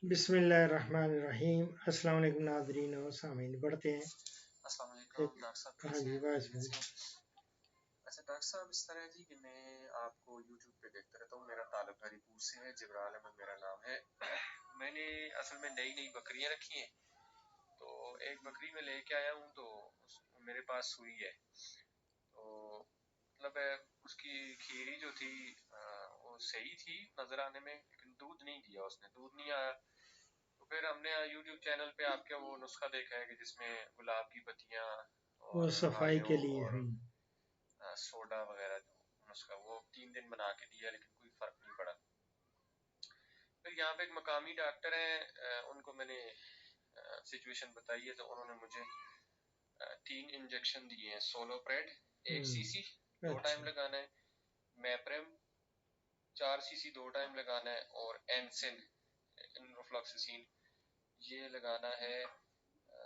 बिस्मिल्लाहिर्रहमानिर्रहीम। अस्सलाम वालेकुम नाज़रीन और सामीन। बढ़ते हैं। अस्सलाम वालेकुम एक डॉक्टर साहब, हाँ कैसे जी, हैं? बस खैरियत से हैं? अच्छा डॉक्टर साहब, इस तरह है जी कि मैं आपको YouTube पे देखता रहता हूँ। मेरा ताल्लुक हरीपुर से है, जिब्राल अहमद मेरा नाम है। मैंने असल में नई नई बकरियां रखी हैं, तो एक बकरी में लेके आया हूँ, तो मेरे पास सुई है। तो मतलब उसकी खीरी जो थी वो सही थी नजर आने में, लेकिन दूध नहीं दिया, उसने दूध नहीं आया। तो फिर हमने YouTube चैनल पे आपका वो नुस्खा देखा है कि जिसमें गुलाब की पत्तियां वो और सफाई हायो के लिए और हम सोडा वगैरह, जो नुस्खा वो 3 दिन बना के दिया, लेकिन कोई फर्क नहीं पड़ा। फिर यहाँ पे एक मकामी डॉक्टर हैं, उनको मैंने सिचुएशन बताई है, तो उन्होंने मुझे 3 इंजेक्शन दिए हैं। सोलोप्रेड 1 सीसी 2 टाइम अच्छा लगाना है, मैप्रेम 4 सीसी 2 टाइम लगाना है, और एनसिन इनफ्लॉक्सिसिन ये लगाना है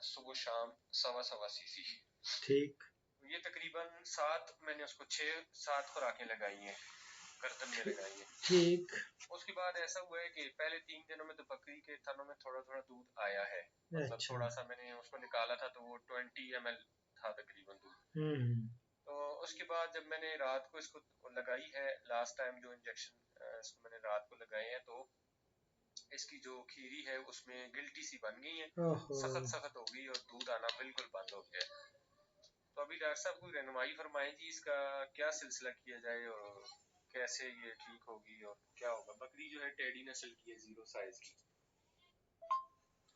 सुबह शाम 1.25 सीसी। ठीक ये तकरीबन 7, मैंने उसको 6-7 खुराकें लगाई हैं, गर्दन में ठीक लगाई है। ठीक। उसके बाद ऐसा हुआ है कि पहले 3 दिनों में तो बकरी के थनों में थोड़ा थोड़ा दूध आया है। मतलब अच्छा। थोड़ा सा मैंने उसको निकाला था, तो वो 20 ml था तकरीबन दूध। हम्म। तो उसके बाद जब मैंने रात को इसको लगाई है, लास्ट टाइम जो इंजेक्शन इसको मैंने रात को लगाए हैं, तो इसकी जो खीरी है उसमें गिल्टी सी बन गई है, ओहो। सख्त सख्त हो गई और दूध आना बिल्कुल बंद हो गया है। तो अभी डॉक्टर साहब कोई रहनुमाई फरमाएं जी, इसका क्या सिलसिला किया जाए और कैसे ये ठीक होगी और क्या होगा। बकरी जो है टेडी नस्ल की है, 0 साइज की।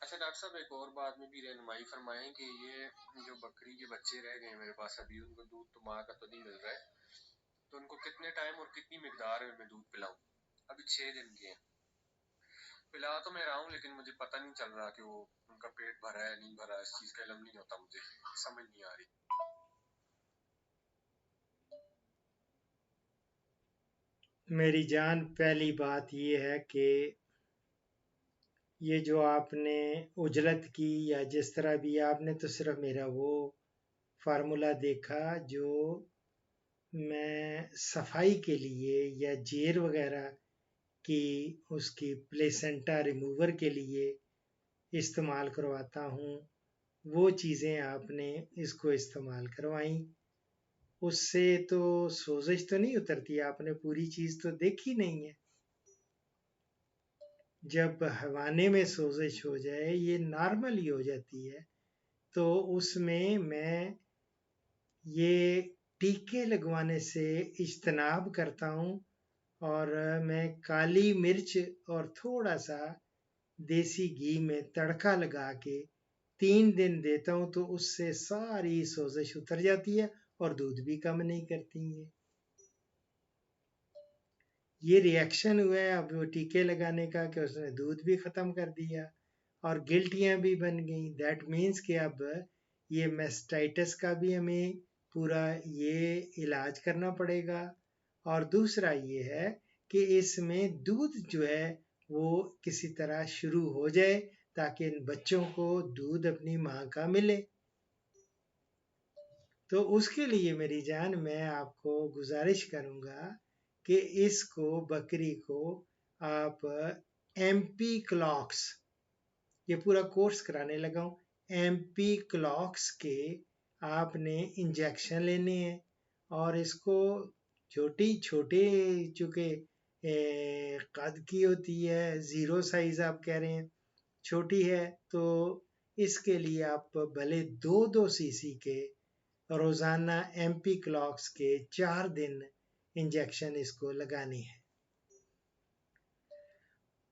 अच्छा डॉक्टर साहब, एक और बात में भी रहनुमाई फरमाएं कि ये जो बकरी के बच्चे रह गए मेरे पास, अभी उनको दूध तो माँ का तो नहीं मिल रहा है, तो उनको कितने टाइम और कितनी मिकदार में मैं दूध पिलाऊं। अभी 6 दिन के हैं, पिला तो मैं रहा हूँ, लेकिन मुझे पता नहीं चल रहा कि वो उनका पेट भरा है नहीं भरा, इस चीज का इल्म नहीं होता, मुझे समझ नहीं आ रही। मेरी जान, पहली बात ये है कि ये जो आपने उजलत की या जिस तरह भी, आपने तो सिर्फ मेरा वो फार्मूला देखा जो मैं सफाई के लिए या जेर वगैरह की उसकी प्लेसेंटा रिमूवर के लिए इस्तेमाल करवाता हूँ। वो चीज़ें आपने इसको इस्तेमाल करवाई, उससे तो सोजिश तो नहीं उतरती। आपने पूरी चीज़ तो देखी नहीं है। जब हवाने में सोजिश हो जाए, ये नॉर्मल ही हो जाती है, तो उसमें मैं ये टीके लगवाने से इज्तनाब करता हूँ। और मैं काली मिर्च और थोड़ा सा देसी घी में तड़का लगा के 3 दिन देता हूँ, तो उससे सारी सोजिश उतर जाती है और दूध भी कम नहीं करती है। ये रिएक्शन हुआ है अब वो टीके लगाने का कि उसने दूध भी ख़त्म कर दिया और गिल्टियाँ भी बन गई। दैट मीन्स कि अब ये मेस्टाइटिस का भी हमें पूरा ये इलाज करना पड़ेगा। और दूसरा ये है कि इसमें दूध जो है वो किसी तरह शुरू हो जाए, ताकि इन बच्चों को दूध अपनी माँ का मिले। तो उसके लिए मेरी जान, मैं आपको गुजारिश करूँगा कि इसको, बकरी को आप MP क्लॉक्स, ये पूरा कोर्स कराने लगा हूँ। MP क्लॉक्स के आपने इंजेक्शन लेने हैं और इसको छोटी छोटे, चूँकि कद की होती है, 0 साइज़ आप कह रहे हैं, छोटी है, तो इसके लिए आप भले 2-2 सीसी के रोज़ाना MP क्लॉक्स के 4 दिन इंजेक्शन इसको लगाने हैं।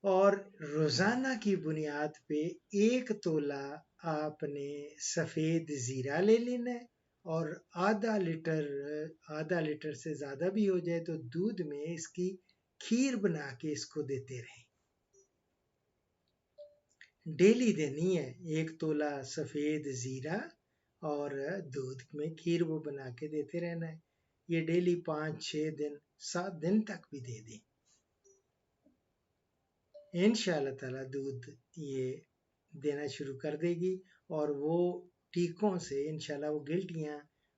और रोज़ाना की बुनियाद पे 1 तोला आपने सफ़ेद ज़ीरा ले लेना है, और आधा लीटर से ज़्यादा भी हो जाए तो दूध में इसकी खीर बना के इसको देते रहें। डेली देनी है 1 तोला सफ़ेद ज़ीरा, और दूध में खीर वो बना के देते रहना है। ये डेली 5-6 दिन 7 दिन तक भी दे दें, इंशाल्लाह ताला दूध ये देना शुरू कर देगी। और वो टीकों से इंशाल्लाह वो गिल्टियाँ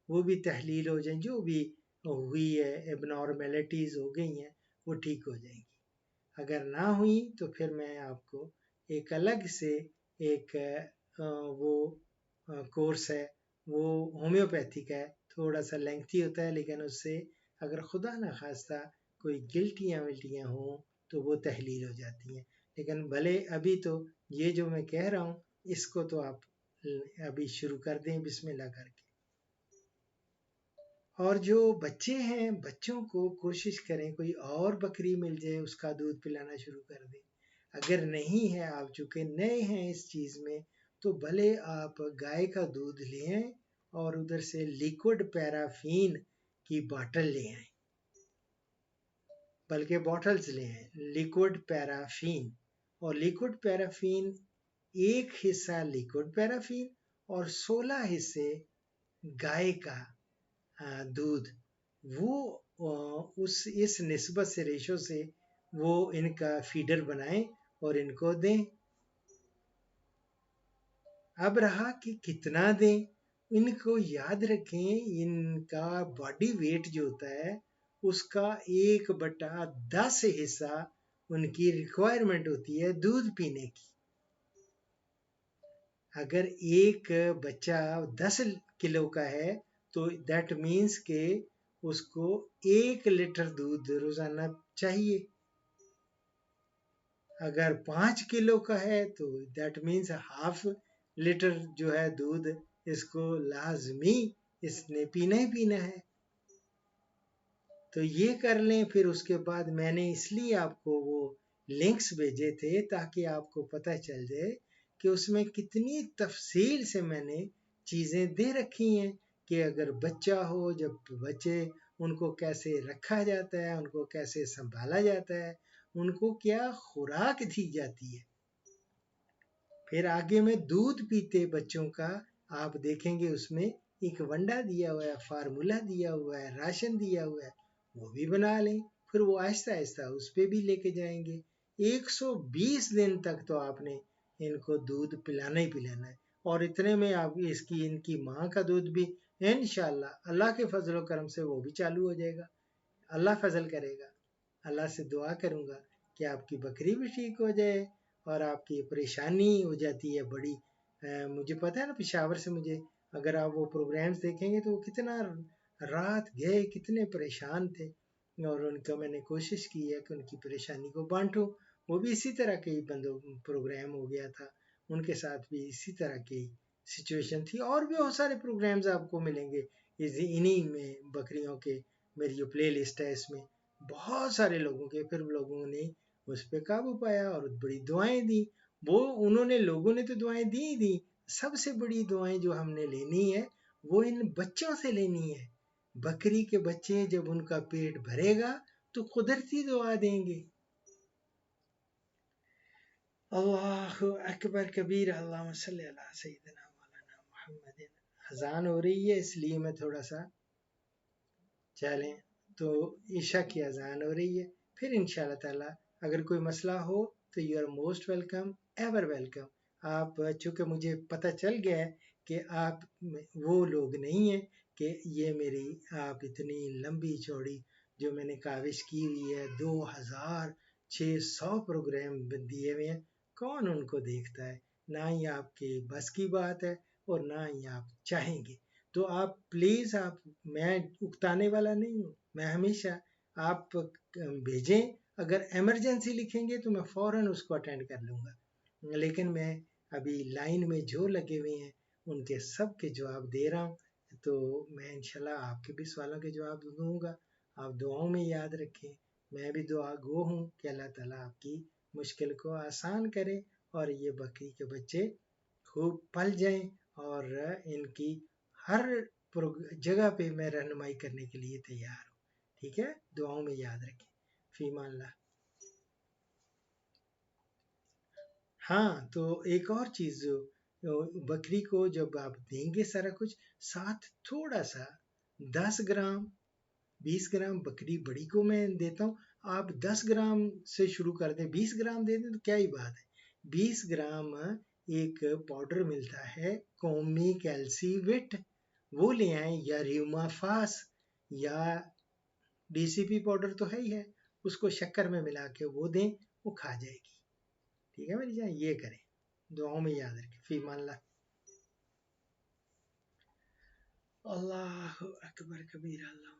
वो भी तहलील हो जाएं, जो भी हुई है एबनॉर्मेलिटीज़ हो गई हैं वो ठीक हो जाएंगी। अगर ना हुई तो फिर मैं आपको एक अलग से एक वो कोर्स है, वो होम्योपैथिक है, थोड़ा सा लेंथी होता है, लेकिन उससे अगर खुदा ना खास्ता कोई गिल्टियाँ विल्टियाँ हों तो वो तहलील हो जाती हैं। लेकिन भले अभी तो ये जो मैं कह रहा हूँ इसको तो आप अभी शुरू कर दें बिस्मिल्लाह करके। और जो बच्चे हैं, बच्चों को कोशिश करें कोई और बकरी मिल जाए उसका दूध पिलाना शुरू कर दें। अगर नहीं है, आप चूँकि नए हैं इस चीज़ में, तो भले आप गाय का दूध लें और उधर से लिक्विड पैराफीन की बॉटल ले आएं, बल्कि बॉटल्स ले आएं लिक्विड पैराफीन। और लिक्विड पैराफीन 1 हिस्सा लिक्विड पैराफीन और 16 हिस्से गाय का दूध, वो उस इस निस्बत से रेशो से वो इनका फीडर बनाएं और इनको दें। अब रहा कि कितना दें, इनको याद रखें इनका बॉडी वेट जो होता है उसका 1/10 हिस्सा उनकी रिक्वायरमेंट होती है दूध पीने की। अगर एक बच्चा 10 किलो का है तो दैट मीन्स के उसको 1 लीटर दूध रोजाना चाहिए। अगर 5 किलो का है तो दैट मीन्स हाफ लीटर जो है दूध इसको लाजमी इसने पीना ही पीना है। तो ये कर लें। फिर उसके बाद मैंने इसलिए आपको वो लिंक्स भेजे थे ताकि आपको पता चल जाए कि उसमें कितनी तफसील से मैंने चीज़ें दे रखी हैं कि अगर बच्चा हो, जब बच्चे उनको कैसे रखा जाता है, उनको कैसे संभाला जाता है, उनको क्या खुराक दी जाती है। फिर आगे में दूध पीते बच्चों का आप देखेंगे उसमें एक वंडा दिया हुआ है, फार्मूला दिया हुआ है, राशन दिया हुआ है, वो भी बना लें। फिर वो आहिस्ता आहिस्ता उस पर भी लेके जाएंगे। 120 दिन तक तो आपने इनको दूध पिलाना ही पिलाना है। और इतने में आप इसकी इनकी माँ का दूध भी इंशाल्लाह अल्लाह के फजल करम से वो भी चालू हो जाएगा। अल्लाह फजल करेगा। अल्लाह से दुआ करूँगा कि आपकी बकरी भी ठीक हो जाए और आपकी परेशानी हो जाती है बड़ी। मुझे पता है ना, पेशावर से मुझे, अगर आप वो प्रोग्राम्स देखेंगे तो वो कितना रात गए, कितने परेशान थे और उनका मैंने कोशिश की है कि उनकी परेशानी को बांटूं। वो भी इसी तरह के ही बंदो प्रोग्राम हो गया था, उनके साथ भी इसी तरह की सिचुएशन थी। और भी बहुत सारे प्रोग्राम्स आपको मिलेंगे इन्हीं में बकरियों के। मेरी जो प्ले लिस्ट है इसमें बहुत सारे लोगों के, फिर लोगों ने उस पर काबू पाया और बड़ी दुआएं दी। वो उन्होंने लोगों ने तो दुआएं दी ही दी, सबसे बड़ी दुआएं जो हमने लेनी है वो इन बच्चों से लेनी है। बकरी के बच्चे जब उनका पेट भरेगा तो कुदरती दुआ देंगे। अल्लाहु अकबर कबीर, अल्लाहुम्मा सल्ली अला सय्यिदिना मौलाना मुहम्मदिन। अजान हो रही है इसलिए मैं थोड़ा सा चलें, तो ईशा की अजान हो रही है। फिर इंशाल्लाह ताला अगर कोई मसला हो तो you are most welcome, ever welcome. आप चूँकि मुझे पता चल गया है कि आप वो लोग नहीं हैं कि ये मेरी आप इतनी लंबी चौड़ी जो मैंने काविश की हुई है 2600 प्रोग्राम दिए हुए हैं, कौन उनको देखता है। ना ही आपके बस की बात है और ना ही आप चाहेंगे। तो आप प्लीज़, आप, मैं उकताने वाला नहीं हूँ, मैं हमेशा आप भेजें। अगर इमरजेंसी लिखेंगे तो मैं फ़ौरन उसको अटेंड कर लूँगा, लेकिन मैं अभी लाइन में जो लगे हुए हैं उनके सब के जवाब दे रहा हूँ। तो मैं इंशाल्लाह आपके भी सवालों के जवाब दूंगा। आप दुआओं में याद रखें, मैं भी दुआ गो हूँ कि अल्लाह ताला आपकी मुश्किल को आसान करे और ये बकरी के बच्चे खूब पल जाएं और इनकी हर जगह पे मैं रहनुमाई करने के लिए तैयार हूँ। ठीक है, दुआओं में याद रखें। फीमान ला। हाँ, तो एक और चीज़, बकरी को जब आप देंगे सारा कुछ, साथ थोड़ा सा 10 ग्राम 20 ग्राम, बकरी बड़ी को मैं देता हूँ, आप 10 ग्राम से शुरू कर दें, 20 ग्राम दे दें तो क्या ही बात है। 20 ग्राम एक पाउडर मिलता है कौमी कैल्सीविट, वो ले आएं, या र्यूमाफास या डीसीपी पाउडर तो है ही है, उसको शक्कर में मिला के वो दें, वो खा जाएगी। ठीक है मेरी जान, ये करें, दुआओं में याद रखें। फी मान ला। अल्लाह अकबर कबीर। अल्लाह